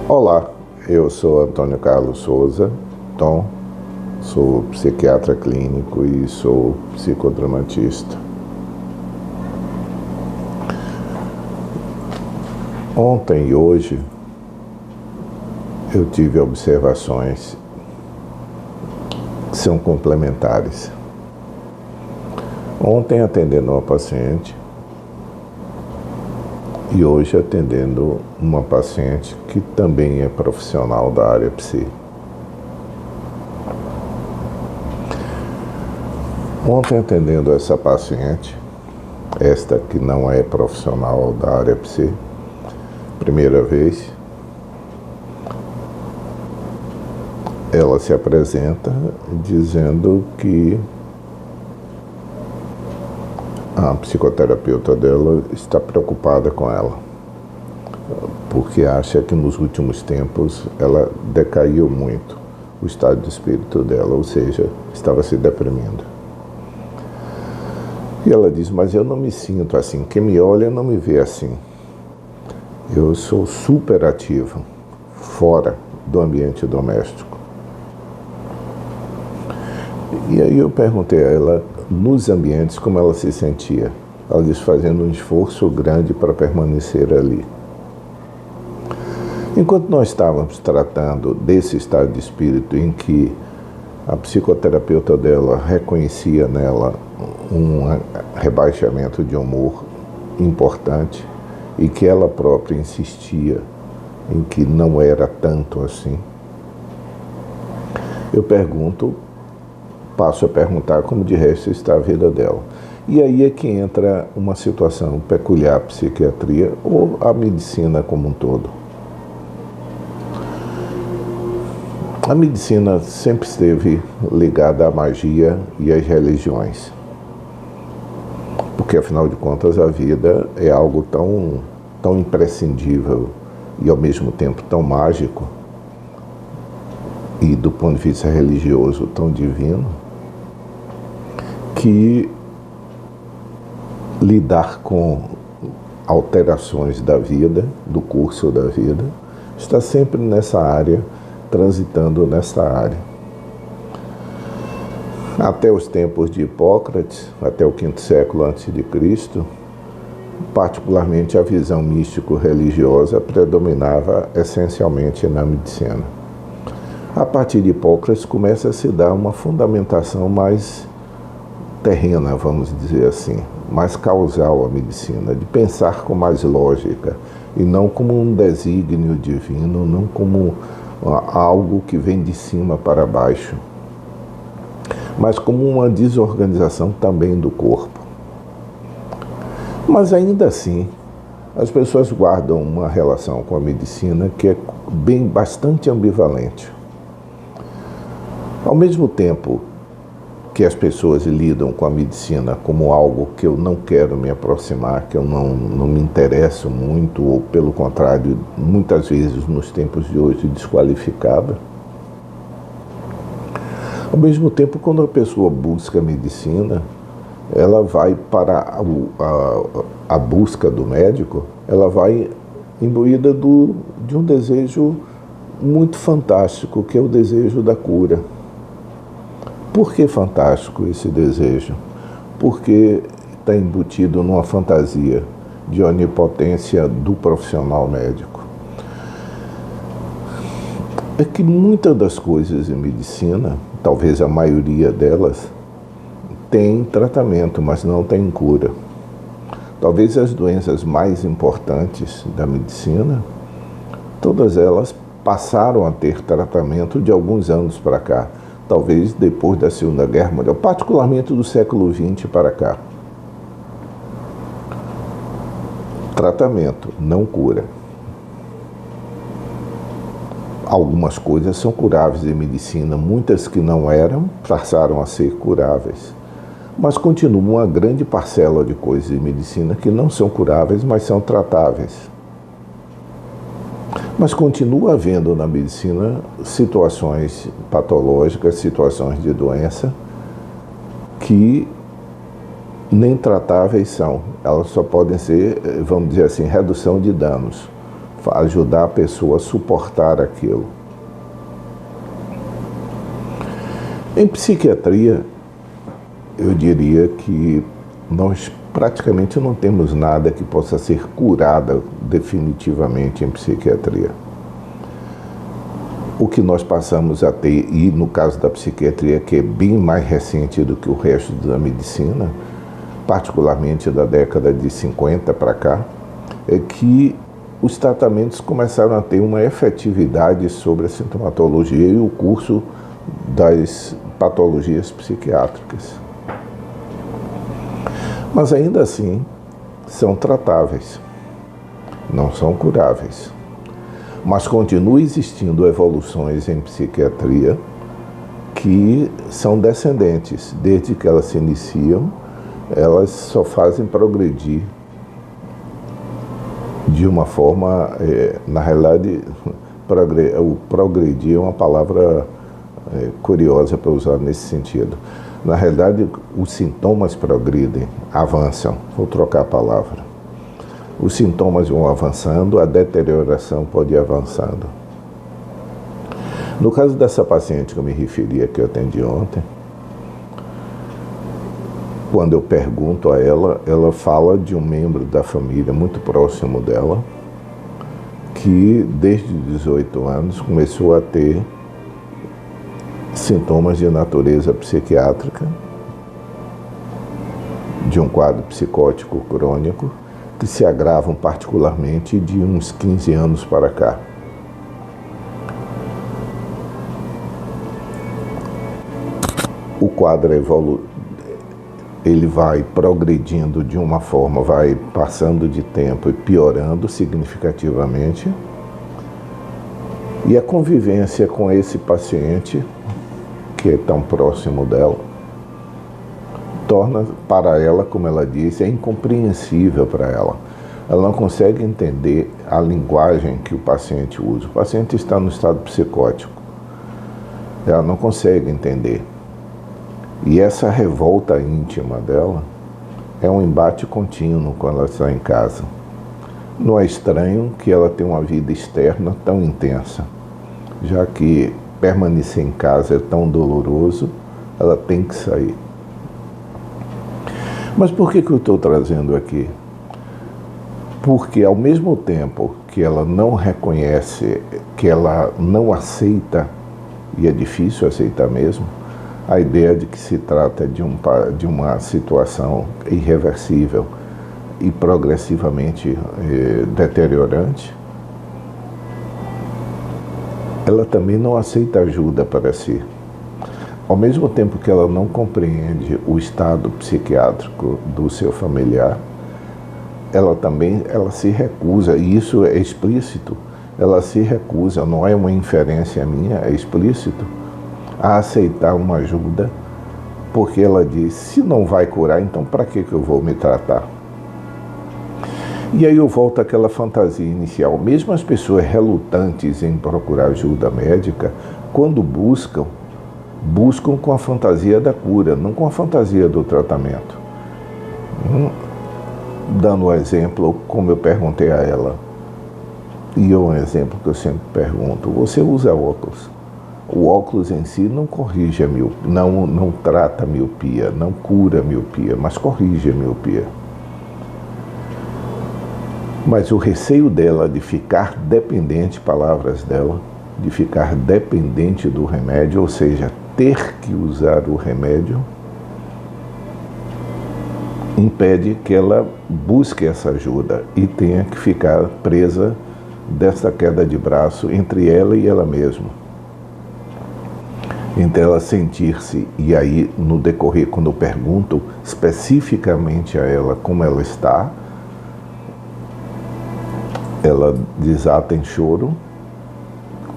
Olá, eu sou Antônio Carlos Souza, Tom, sou psiquiatra clínico e sou psicodramatista. Ontem e hoje eu tive observações que são complementares. Ontem atendendo uma paciente e hoje atendendo uma paciente que também é profissional da área psi. Ontem atendendo essa paciente, esta que não é profissional da área psi, primeira vez, ela se apresenta dizendo que a psicoterapeuta dela está preocupada com ela, porque acha que nos últimos tempos ela decaiu muito o estado de espírito dela, ou seja, estava se deprimindo. E ela diz, mas eu não me sinto assim, quem me olha não me vê assim. Eu sou super ativo, fora do ambiente doméstico. E aí eu perguntei a ela, nos ambientes, como ela se sentia. Ela disse, fazendo um esforço grande para permanecer ali. Enquanto nós estávamos tratando desse estado de espírito em que a psicoterapeuta dela reconhecia nela um rebaixamento de humor importante e que ela própria insistia em que não era tanto assim, eu passo a perguntar como de resto está a vida dela. E aí é que entra uma situação peculiar à psiquiatria ou à medicina como um todo. A medicina sempre esteve ligada à magia e às religiões, porque afinal de contas a vida é algo tão imprescindível e ao mesmo tempo tão mágico e do ponto de vista religioso tão divino, que lidar com alterações da vida, do curso da vida, está sempre nessa área, transitando nessa área. Até os tempos de Hipócrates, até o V século a.C., particularmente a visão místico-religiosa predominava essencialmente na medicina. A partir de Hipócrates começa a se dar uma fundamentação mais terrena, vamos dizer assim, mais causal à medicina, de pensar com mais lógica, e não como um desígnio divino, não como algo que vem de cima para baixo, mas como uma desorganização também do corpo. Mas ainda assim, as pessoas guardam uma relação com a medicina que é bastante ambivalente. Ao mesmo tempo que as pessoas lidam com a medicina como algo que eu não quero me aproximar, que eu não me interesso muito, ou pelo contrário, muitas vezes nos tempos de hoje desqualificada. Ao mesmo tempo, quando a pessoa busca a medicina, ela vai para a busca do médico, ela vai imbuída de um desejo muito fantástico, que é o desejo da cura. Por que fantástico esse desejo? Porque está embutido numa fantasia de onipotência do profissional médico. É que muitas das coisas em medicina, talvez a maioria delas, tem tratamento, mas não tem cura. Talvez as doenças mais importantes da medicina, todas elas passaram a ter tratamento de alguns anos para cá. Talvez depois da Segunda Guerra Mundial, particularmente do século XX para cá. Tratamento, não cura. Algumas coisas são curáveis em medicina, muitas que não eram, passaram a ser curáveis. Mas continua uma grande parcela de coisas em medicina que não são curáveis, mas são tratáveis. Mas continua havendo na medicina situações patológicas, situações de doença, que nem tratáveis são. Elas só podem ser, vamos dizer assim, redução de danos. ajudar a pessoa a suportar aquilo. Em psiquiatria, eu diria que nós praticamente não temos nada que possa ser curado definitivamente em psiquiatria. O que nós passamos a ter, e no caso da psiquiatria, que é bem mais recente do que o resto da medicina, particularmente da década de 50 para cá, é que os tratamentos começaram a ter uma efetividade sobre a sintomatologia e o curso das patologias psiquiátricas. Mas ainda assim, são tratáveis, não são curáveis. Mas continua existindo evoluções em psiquiatria que são descendentes. Desde que elas se iniciam, elas só fazem progredir de uma forma, na realidade, o progredir é uma palavra curiosa para usar nesse sentido. Na realidade, os sintomas progridem, avançam. Vou trocar a palavra. Os sintomas vão avançando, a deterioração pode ir avançando. No caso dessa paciente que eu me referi, que eu atendi ontem, quando eu pergunto a ela, ela fala de um membro da família muito próximo dela, que desde 18 anos começou a ter sintomas de natureza psiquiátrica, de um quadro psicótico crônico, que se agravam particularmente de uns 15 anos para cá. O quadro ele vai progredindo de uma forma, vai passando de tempo e piorando significativamente. E a convivência com esse paciente, que é tão próximo dela, torna para ela, como ela disse, incompreensível para ela. Ela não consegue entender a linguagem que o paciente usa. O paciente está no estado psicótico. Ela não consegue entender. E essa revolta íntima dela é um embate contínuo quando ela está em casa. Não é estranho que ela tenha uma vida externa tão intensa, já que permanecer em casa é tão doloroso, ela tem que sair. Mas por que eu estou trazendo aqui? Porque ao mesmo tempo que ela não reconhece, que ela não aceita, e é difícil aceitar mesmo, a ideia de que se trata de uma situação irreversível e progressivamente deteriorante, ela também não aceita ajuda para si. Ao mesmo tempo que ela não compreende o estado psiquiátrico do seu familiar, ela se recusa, e isso é explícito, ela se recusa, não é uma inferência minha, é explícito, a aceitar uma ajuda, porque ela diz, se não vai curar, então para que eu vou me tratar? E aí eu volto àquela fantasia inicial. Mesmo as pessoas relutantes em procurar ajuda médica, quando buscam com a fantasia da cura, não com a fantasia do tratamento. Dando um exemplo, como eu perguntei a ela, e é um exemplo que eu sempre pergunto, você usa óculos? O óculos em si não corrige a miopia, não trata a miopia, não cura a miopia, mas corrige a miopia. Mas o receio dela de ficar dependente, palavras dela, de ficar dependente do remédio, ou seja, ter que usar o remédio, impede que ela busque essa ajuda e tenha que ficar presa dessa queda de braço entre ela e ela mesma. Então ela sentir-se, e aí no decorrer, quando eu pergunto especificamente a ela como ela está, ela desata em choro,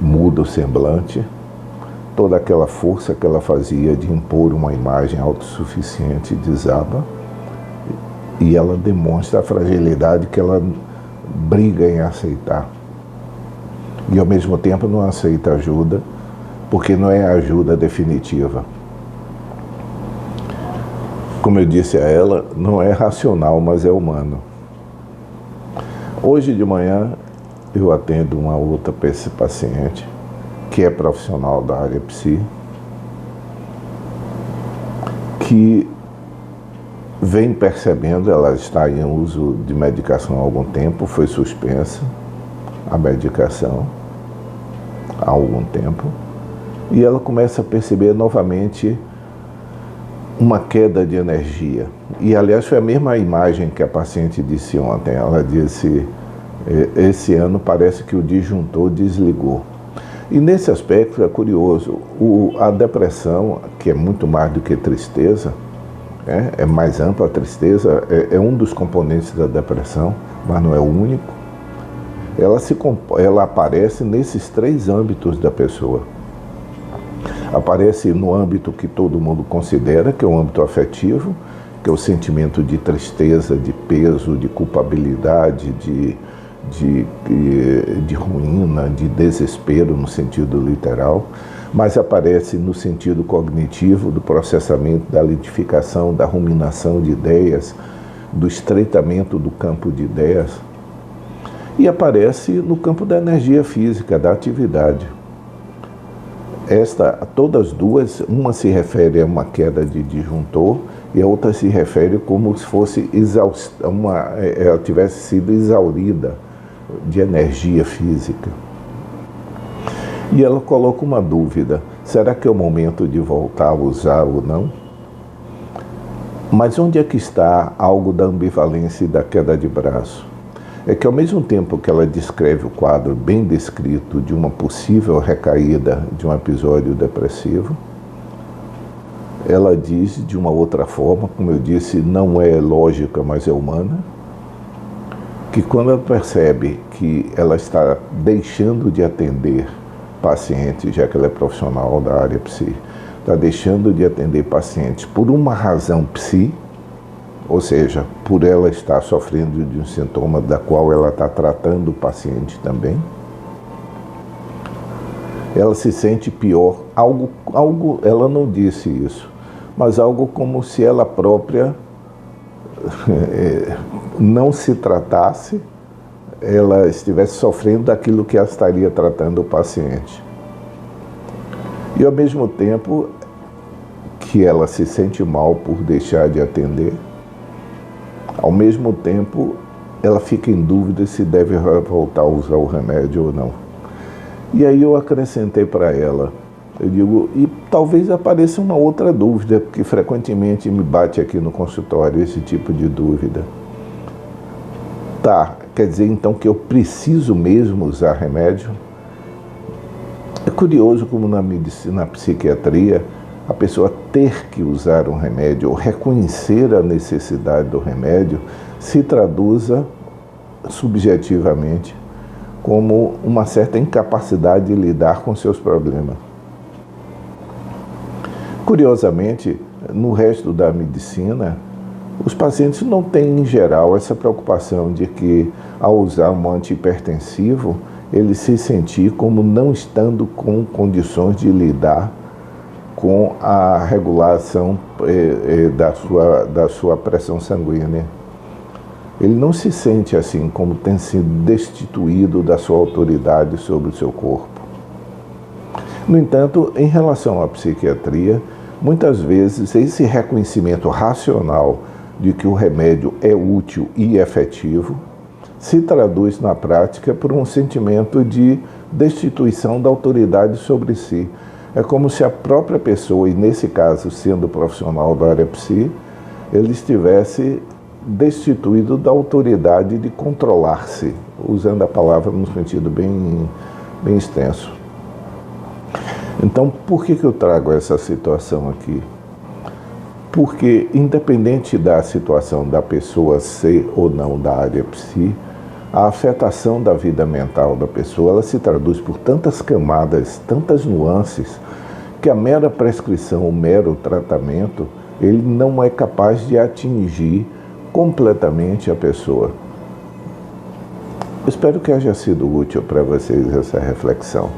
muda o semblante, toda aquela força que ela fazia de impor uma imagem autossuficiente desaba, e ela demonstra a fragilidade que ela briga em aceitar. E ao mesmo tempo não aceita ajuda, porque não é a ajuda definitiva. Como eu disse a ela, não é racional, mas é humano. Hoje de manhã eu atendo uma outra paciente que é profissional da área psi, que vem percebendo, ela está em uso de medicação há algum tempo, foi suspensa a medicação há algum tempo, e ela começa a perceber novamente uma queda de energia. E, aliás, foi a mesma imagem que a paciente disse ontem. Ela disse, esse ano parece que o disjuntor desligou. E, nesse aspecto, é curioso, a depressão, que é muito mais do que tristeza, é mais ampla, a tristeza é um dos componentes da depressão, mas não é o único. Ela aparece nesses 3 âmbitos da pessoa. Aparece no âmbito que todo mundo considera, que é o âmbito afetivo, que é o sentimento de tristeza, de peso, de culpabilidade, de ruína, de desespero no sentido literal, mas aparece no sentido cognitivo, do processamento, da litificação, da ruminação de ideias, do estreitamento do campo de ideias, e aparece no campo da energia física, da atividade. Todas duas, uma se refere a uma queda de disjuntor e a outra se refere como se fosse ela tivesse sido exaurida de energia física. E ela coloca uma dúvida: será que é o momento de voltar a usar ou não? Mas onde é que está algo da ambivalência e da queda de braço? É que, ao mesmo tempo que ela descreve o quadro bem descrito de uma possível recaída de um episódio depressivo, ela diz de uma outra forma, como eu disse, não é lógica, mas é humana, que quando ela percebe que ela está deixando de atender pacientes, já que ela é profissional da área psi, está deixando de atender pacientes por uma razão psi, ou seja, por ela estar sofrendo de um sintoma da qual ela está tratando o paciente também, ela se sente pior. Ela não disse isso, mas algo como se ela própria não se tratasse, ela estivesse sofrendo daquilo que ela estaria tratando o paciente. E, ao mesmo tempo que ela se sente mal por deixar de atender, ao mesmo tempo, ela fica em dúvida se deve voltar a usar o remédio ou não. E aí eu acrescentei para ela, eu digo, e talvez apareça uma outra dúvida, porque frequentemente me bate aqui no consultório esse tipo de dúvida. Tá, quer dizer então que eu preciso mesmo usar remédio? É curioso como na medicina, na psiquiatria, a pessoa ter que usar um remédio ou reconhecer a necessidade do remédio se traduza subjetivamente como uma certa incapacidade de lidar com seus problemas. Curiosamente, no resto da medicina, os pacientes não têm, em geral, essa preocupação de que, ao usar um antihipertensivo, ele se sentir como não estando com condições de lidar com a regulação da sua pressão sanguínea. Ele não se sente assim, como tendo sido destituído da sua autoridade sobre o seu corpo. No entanto, em relação à psiquiatria, muitas vezes esse reconhecimento racional de que o remédio é útil e efetivo se traduz na prática por um sentimento de destituição da autoridade sobre si. É como se a própria pessoa, e nesse caso sendo profissional da área psi, ele estivesse destituído da autoridade de controlar-se, usando a palavra num sentido bem extenso. Então, por que eu trago essa situação aqui? Porque, independente da situação da pessoa ser ou não da área psi, a afetação da vida mental da pessoa, ela se traduz por tantas camadas, tantas nuances, que a mera prescrição, o mero tratamento, ele não é capaz de atingir completamente a pessoa. Espero que haja sido útil para vocês essa reflexão.